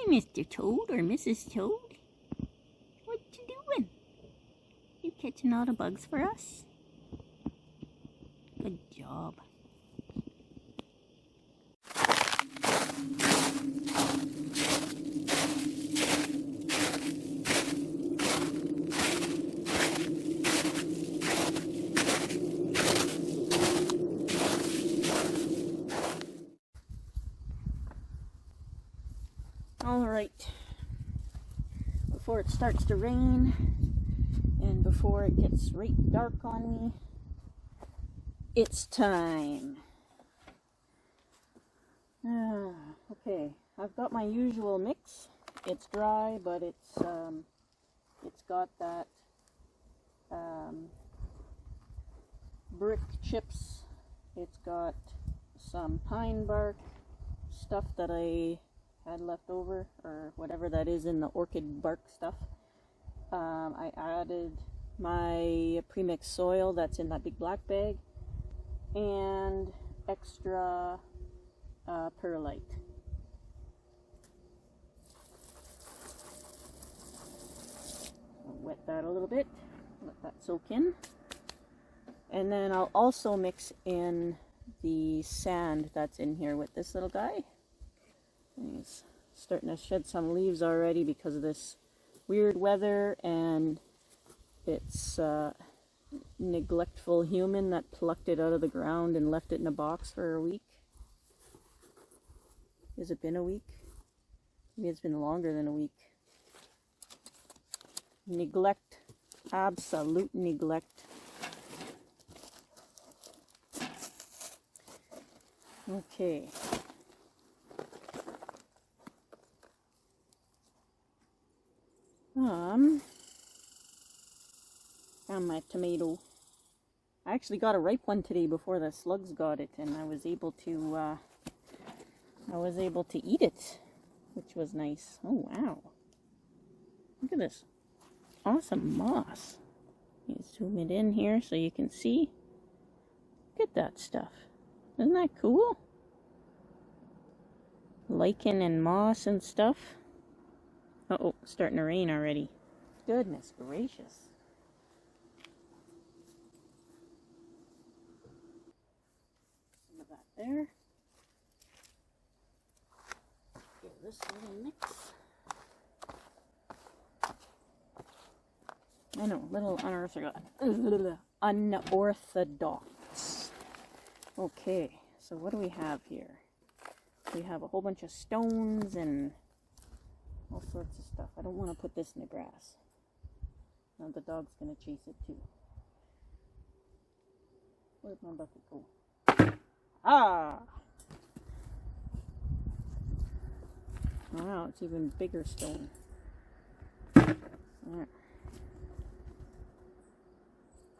Mr. Toad or Mrs. Toad. What you doing? You catching all the bugs for us? Good job. Alright, before it starts to rain and before it gets right dark on me, it's time. Okay, I've got my usual mix. It's dry, but it's got that brick chips. It's got some pine bark stuff that I had left over, or whatever that is in the orchid bark stuff. I added my premixed soil that's in that big black bag, and extra perlite. I'll wet that a little bit, let that soak in, and then I'll also mix in the sand that's in here with this little guy. He's starting to shed some leaves already because of this weird weather, and it's neglectful human that plucked it out of the ground and left it in a box for a week. Has it been a week? Maybe it's been longer than a week. Neglect, absolute neglect. Okay. Found my tomato. I actually got a ripe one today before the slugs got it, and I was able to eat it, which was nice. Oh wow! Look at this awesome moss. You zoom it in here so you can see. Look at that stuff. Isn't that cool? Lichen and moss and stuff. Uh-oh, starting to rain already. Goodness gracious. Some of that there. Give this a little mix. I know, little unorthodox. Okay, so what do we have here? We have a whole bunch of stones and all sorts of stuff. I don't want to put this in the grass. Now the dog's going to chase it too. Where'd my bucket go? Ah! Wow, it's even bigger stone. There.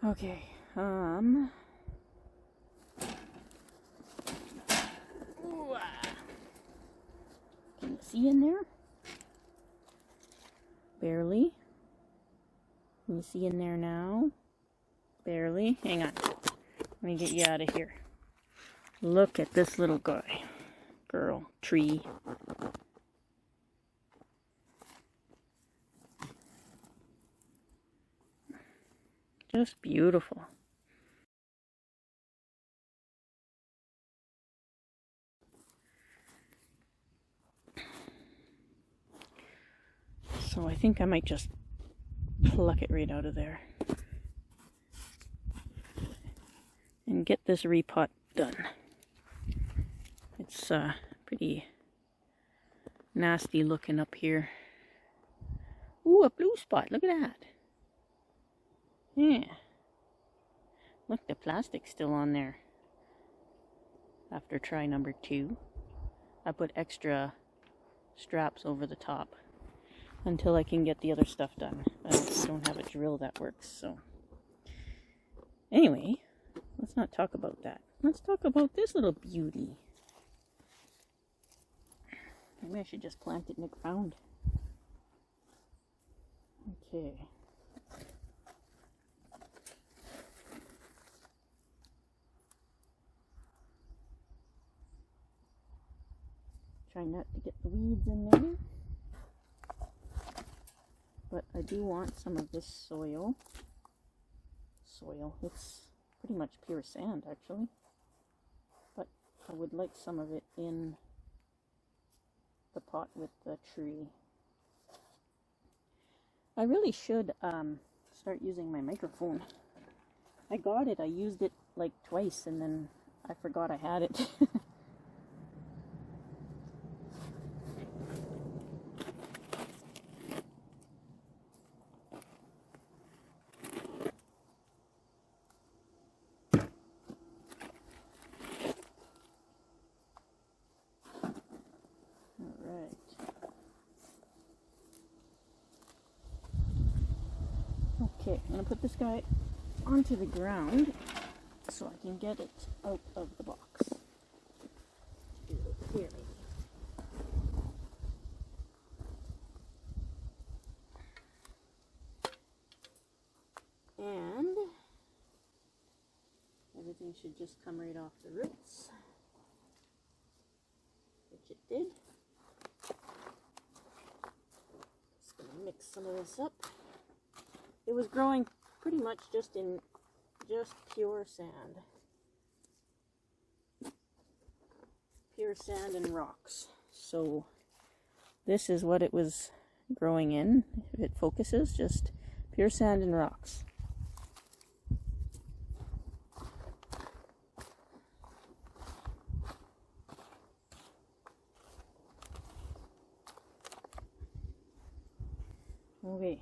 Okay, Can you see in there? Barely. Can you see in there now? Barely. Hang on. Let me get you out of here. Look at this little guy. Girl. Tree. Just beautiful. So I think I might just pluck it right out of there and get this repot done. It's pretty nasty looking up here. Ooh, a blue spot. Look at that. Yeah. Look, the plastic's still on there. After try number 2, I put extra straps over the top until I can get the other stuff done. I don't have a drill that works, so. Anyway, let's not talk about that. Let's talk about this little beauty. Maybe I should just plant it in the ground. Okay. Try not to get the weeds in there. But I do want some of this soil. It's pretty much pure sand actually. But I would like some of it in the pot with the tree. I really should start using my microphone. I got it, I used it like twice and then I forgot I had it. Okay, I'm going to put this guy onto the ground so I can get it out of the box. Here. And everything should just come right off the roots, which it did. Just going to mix some of this up. It was growing pretty much just pure sand. Pure sand and rocks. So this is what it was growing in. If it focuses, just pure sand and rocks. Okay.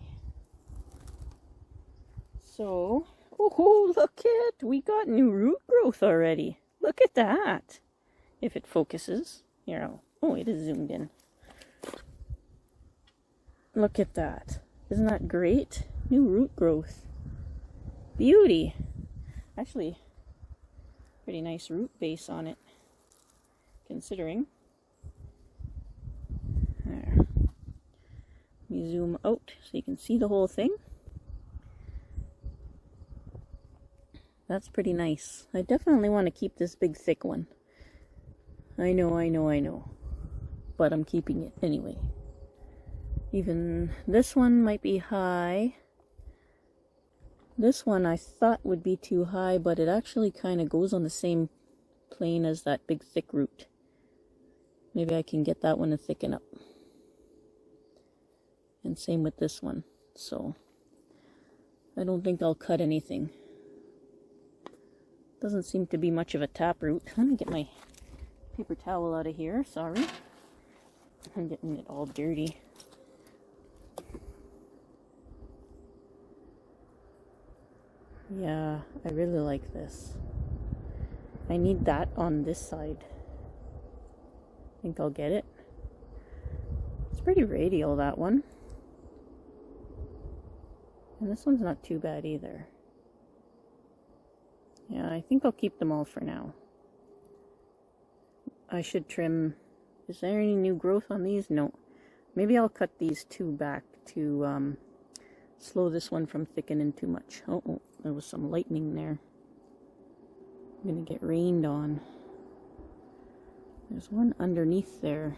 So, oh, look it! We got new root growth already. Look at that. If it focuses. Here, it is zoomed in. Look at that. Isn't that great? New root growth. Beauty. Actually, pretty nice root base on it, considering. There. Let me zoom out so you can see the whole thing. That's pretty nice. I definitely want to keep this big thick one. I know. But I'm keeping it anyway. Even this one might be high. This one I thought would be too high, but it actually kind of goes on the same plane as that big thick root. Maybe I can get that one to thicken up. And same with this one. So I don't think I'll cut anything. Doesn't seem to be much of a taproot. Let me get my paper towel out of here. Sorry. I'm getting it all dirty. Yeah, I really like this. I need that on this side. I think I'll get it. It's pretty radial, that one. And this one's not too bad either. Yeah, I think I'll keep them all for now. I should trim. Is there any new growth on these? No. Maybe I'll cut these two back to slow this one from thickening too much. Oh, there was some lightning there. I'm gonna get rained on. There's one underneath there.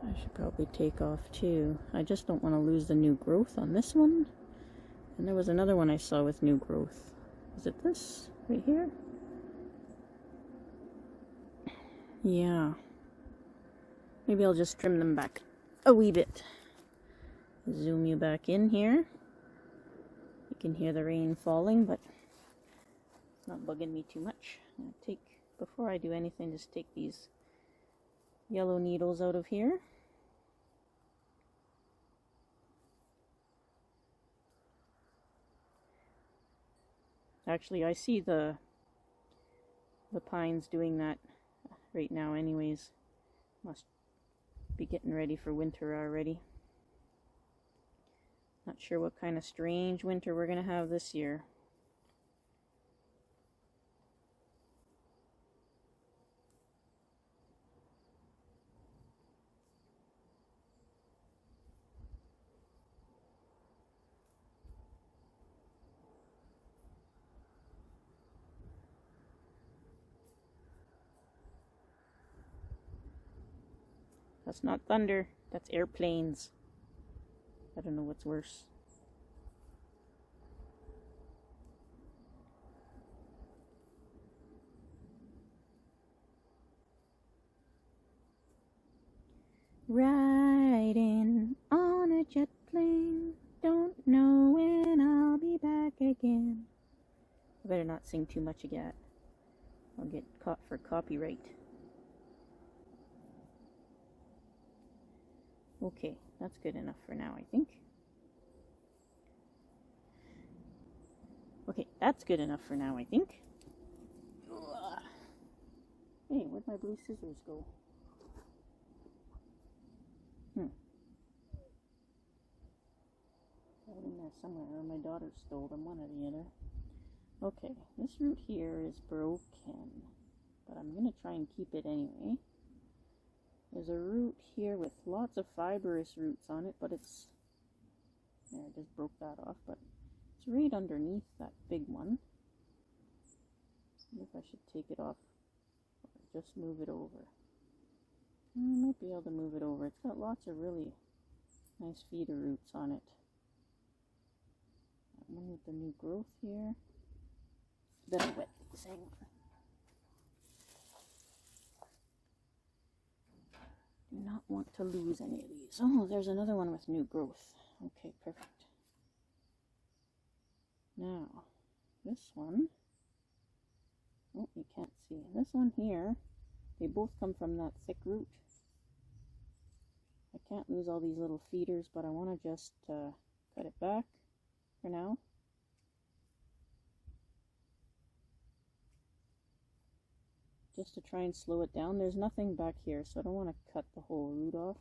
I should probably take off too. I just don't want to lose the new growth on this one. And there was another one I saw with new growth. Is it this right here? Yeah. Maybe I'll just trim them back a wee bit. Zoom you back in here. You can hear the rain falling, but it's not bugging me too much. Before I do anything, just take these yellow needles out of here. Actually, I see the pines doing that right now anyways. Must be getting ready for winter already. Not sure what kind of strange winter we're going to have this year. That's not thunder. That's airplanes. I don't know what's worse. Riding on a jet plane, don't know when I'll be back again. I better not sing too much again. I'll get caught for copyright. Okay, that's good enough for now, I think. Okay, that's good enough for now, I think. Hey, where'd my blue scissors go? Out in there somewhere, or my daughter stole them, one or the other. Okay, this root here is broken, but I'm going to try and keep it anyway. There's a root here with lots of fibrous roots on it, but it's... There, I just broke that off, but it's right underneath that big one. I wonder if I should take it off or just move it over. I might be able to move it over. It's got lots of really nice feeder roots on it. That one with the new growth here. Then I wet these. Hang on. Do not want to lose any of these. Oh, there's another one with new growth. Okay, perfect. Now, this one. Oh, you can't see. This one here, they both come from that thick root. I can't lose all these little feeders, but I want to just cut it back for now. Just to try and slow it down. There's nothing back here, so I don't want to cut the whole root off.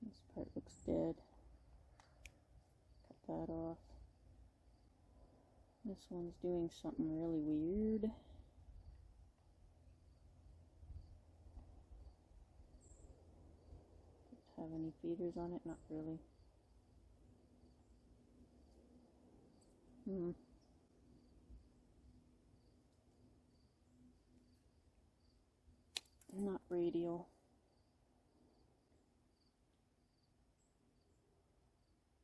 This part looks dead. Cut that off. This one's doing something really weird. Does it have any feeders on it? Not really. Not radial.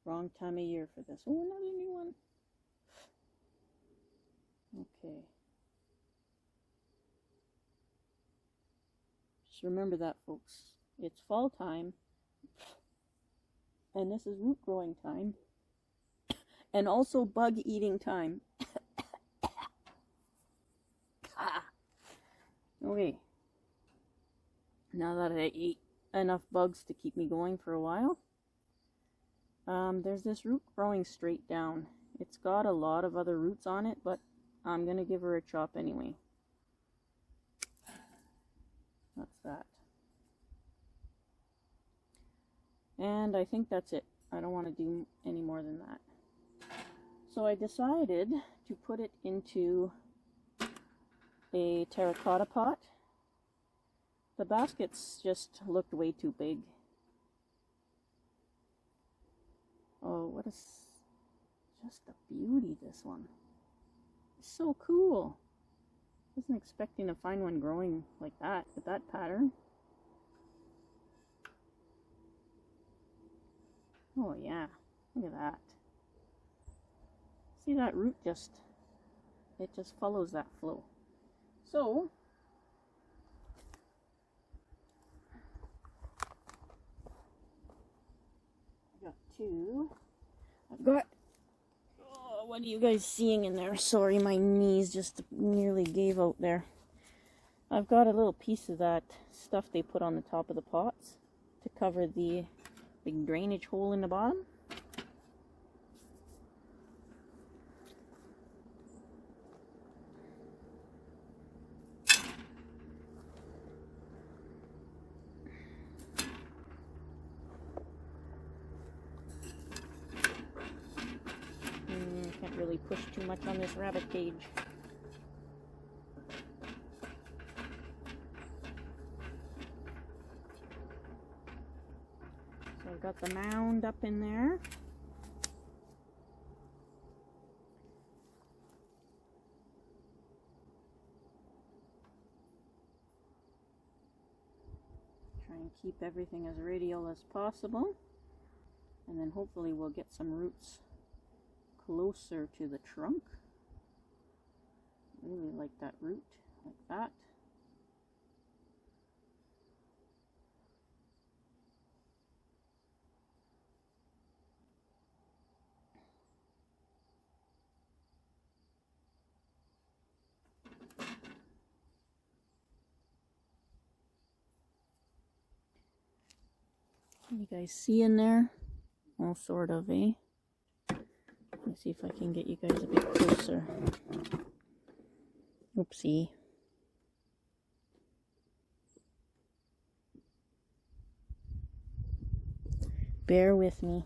Wrong time of year for this. Oh, another new one. Okay. Just remember that, folks. It's fall time. And this is root growing time. And also bug eating time. Okay. Now that I ate enough bugs to keep me going for a while, there's this root growing straight down. It's got a lot of other roots on it, but I'm going to give her a chop anyway. That's that. And I think that's it. I don't want to do any more than that. So I decided to put it into a terracotta pot. The baskets just looked way too big. Oh, what is just a beauty, this one. It's so cool. Wasn't expecting to find one growing like that, with that pattern. Oh yeah, look at that. See that root it just follows that flow. So, I've got, oh, what are you guys seeing in there? Sorry, my knees just nearly gave out there. I've got a little piece of that stuff they put on the top of the pots to cover the big drainage hole in the bottom. Can't really push too much on this rabbit cage. So I've got the mound up in there. keep everything as radial as possible. And then hopefully we'll get some roots closer to the trunk. Really like that root, like that. You guys see in there? Well, sort of, eh? Let me see if I can get you guys a bit closer. Oopsie. Bear with me.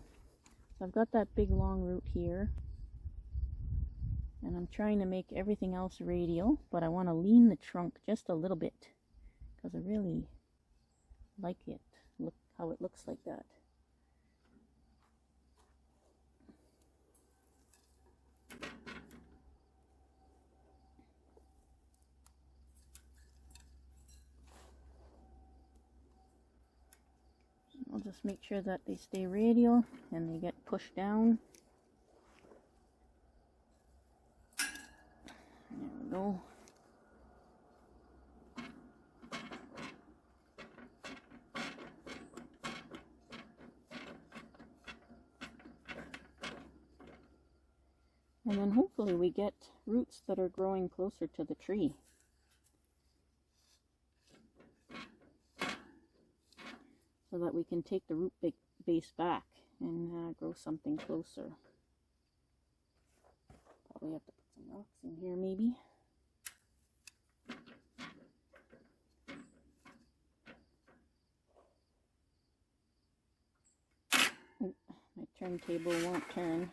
So I've got that big long root here. And I'm trying to make everything else radial, but I want to lean the trunk just a little bit because I really like it. Look how it looks like that. I'll just make sure that they stay radial and they get pushed down. There we go. And then hopefully we get roots that are growing closer to the tree. So that we can take the root base back and grow something closer. Probably have to put some rocks in here maybe. Oh, my turntable won't turn.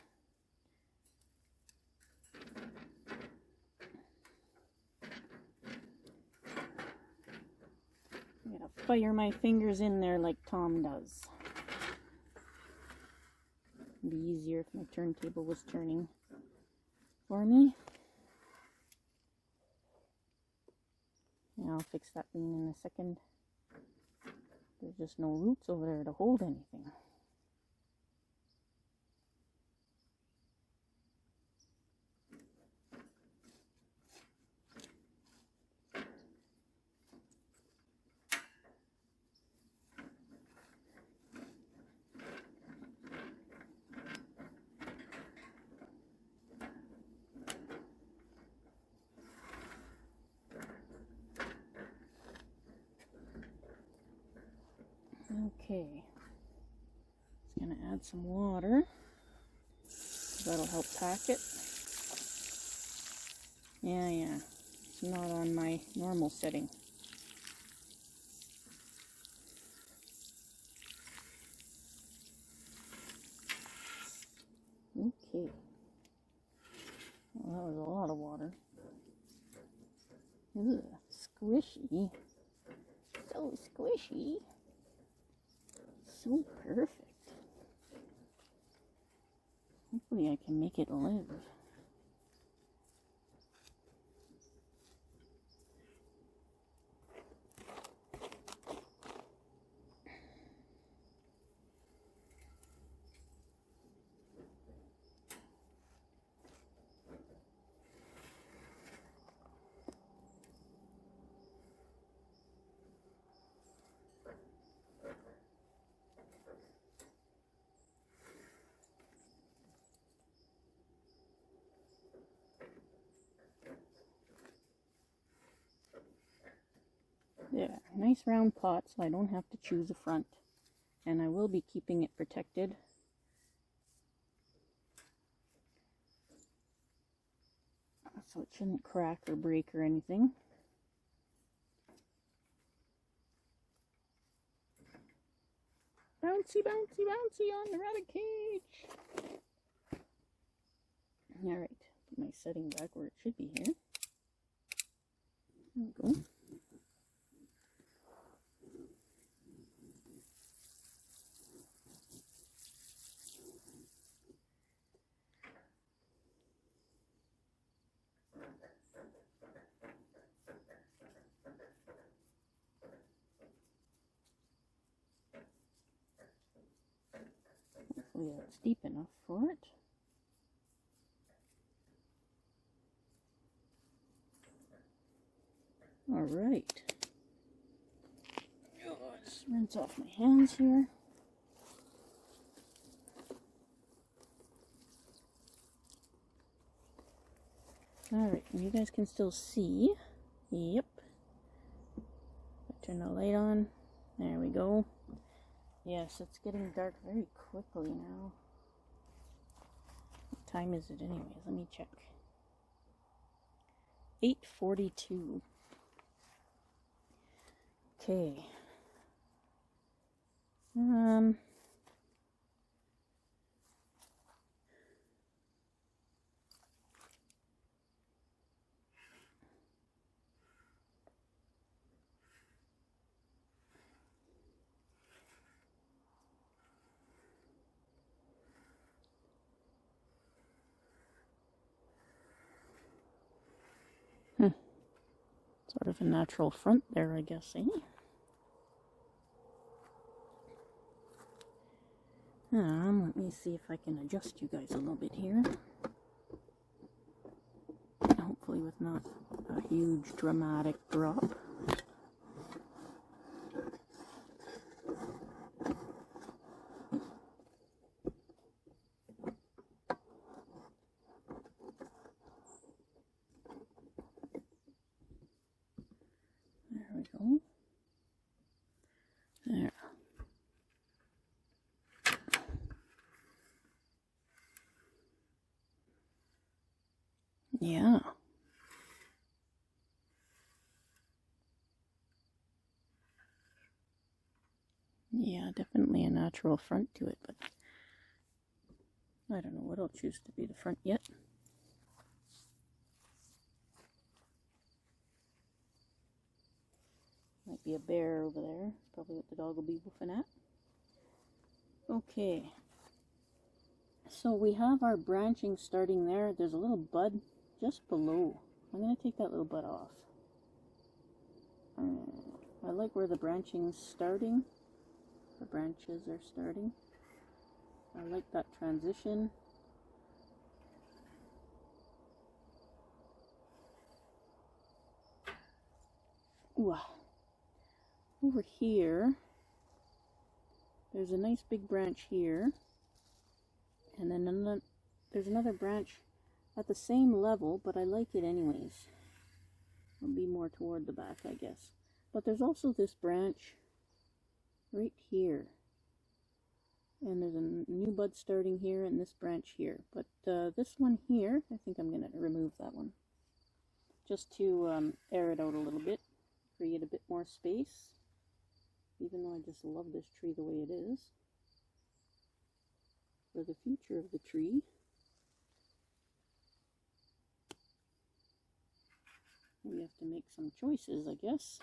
I'm gonna fire my fingers in there like Tom does. It'd be easier if my turntable was turning for me. Yeah, I'll fix that bean in a second. There's just no roots over there to hold anything. Okay, just gonna add some water. That'll help pack it. Yeah, it's not on my normal setting. Okay, well, that was a lot of water. Ugh, squishy. So squishy. So perfect. Hopefully I can make it live. Yeah, nice round pot so I don't have to choose a front. And I will be keeping it protected. So it shouldn't crack or break or anything. Bouncy, bouncy, bouncy on the rabbit cage. Alright, put my setting back where it should be here. There we go. hopefully that's deep enough for it. All right. Just rinse off my hands here. Alright, you guys can still see. Yep. Turn the light on. There we go. Yes, it's getting dark very quickly now. What time is it anyways? Let me check. 8:42. Okay. Sort of a natural front there, I guess, eh? Let me see if I can adjust you guys a little bit here. Hopefully with not a huge dramatic drop. There we go. There. Yeah. Yeah, definitely a natural front to it, but I don't know what I'll choose to be the front yet. Might be a bear over there. Probably what the dog will be woofing at. Okay. So we have our branching starting there. There's a little bud just below. I'm going to take that little bud off. I like where the branching's starting. The branches are starting. I like that transition. Ooh. Over here, there's a nice big branch here. And then there's another branch at the same level, but I like it anyways. It'll be more toward the back, I guess. But there's also this branch right here. And there's a new bud starting here and this branch here. But this one here, I think I'm going to remove that one. Just to air it out a little bit, create a bit more space. Even though I just love this tree the way it is. For the future of the tree. We have to make some choices, I guess.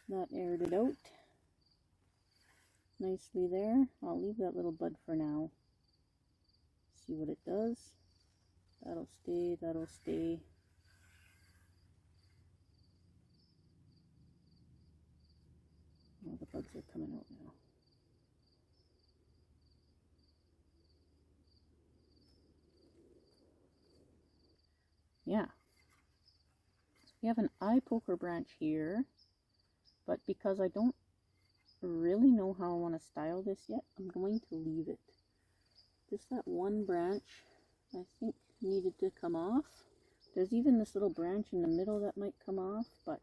That aired it out nicely there. I'll leave that little bud for now. See what it does. That'll stay, that'll stay. Oh, the buds are coming out now. Yeah. So we have an eye poker branch here, but because I don't really know how I want to style this yet, I'm going to leave it. Just that one branch, I think, needed to come off. There's even this little branch in the middle that might come off, but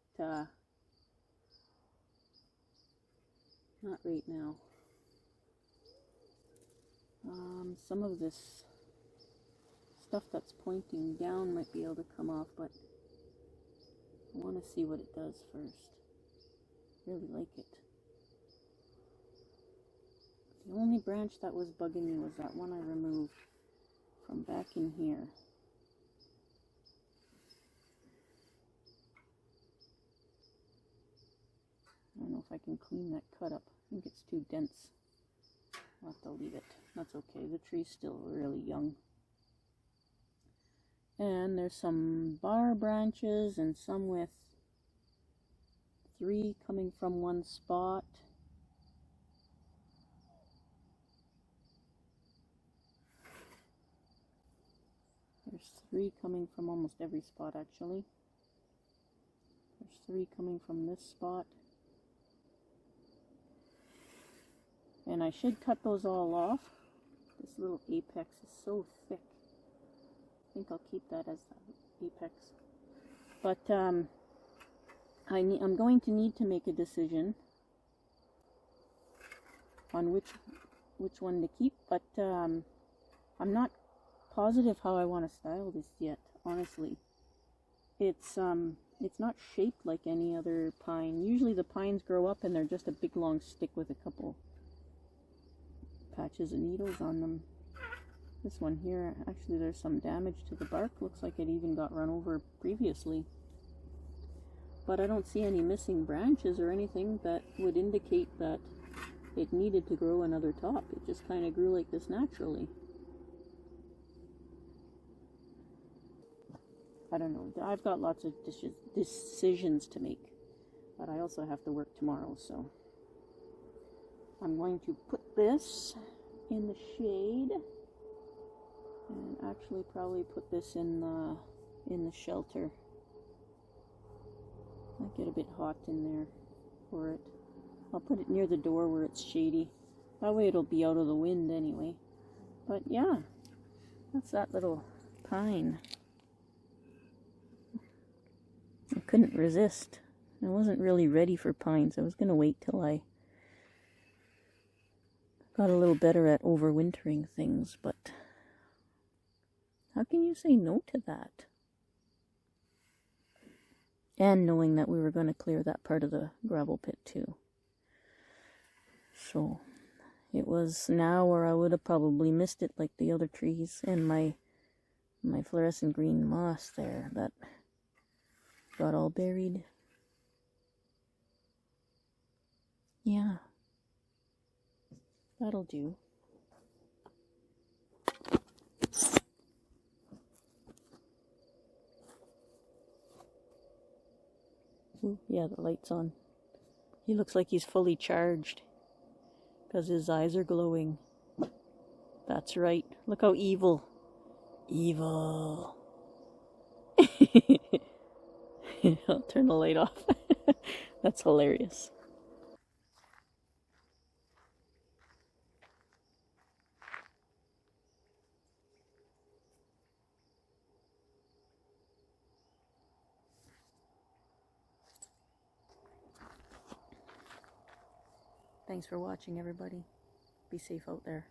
not right now. Some of this stuff that's pointing down might be able to come off, but I want to see what it does first. Really like it. The only branch that was bugging me was that one I removed from back in here. I don't know if I can clean that cut up. I think it's too dense. I'll have to leave it. That's okay. The tree's still really young. And there's some bar branches and some with 3 coming from one spot. There's 3 coming from almost every spot, actually. There's 3 coming from this spot. And I should cut those all off. This little apex is so thick. I think I'll keep that as the apex. But I'm going to need to make a decision on which one to keep. But I'm not positive how I want to style this yet, honestly. It's not shaped like any other pine. Usually the pines grow up and they're just a big long stick with a couple patches of needles on them. This one here, actually there's some damage to the bark. Looks like it even got run over previously. But I don't see any missing branches or anything that would indicate that it needed to grow another top. It just kind of grew like this naturally. I don't know. I've got lots of decisions to make, but I also have to work tomorrow, so I'm going to put this in the shade and actually probably put this in the shelter. Might get a bit hot in there for it. I'll put it near the door where it's shady. That way it'll be out of the wind anyway. But yeah, that's that little pine. I couldn't resist. I wasn't really ready for pines. I was going to wait till I got a little better at overwintering things, but how can you say no to that? And knowing that we were going to clear that part of the gravel pit too. So it was now where I would have probably missed it like the other trees and my fluorescent green moss there that got all buried. Yeah, that'll do. Ooh, yeah, the light's on. He looks like he's fully charged because his eyes are glowing. That's right. Look how evil. Evil. I'll turn the light off. That's hilarious. Thanks for watching, everybody. Be safe out there.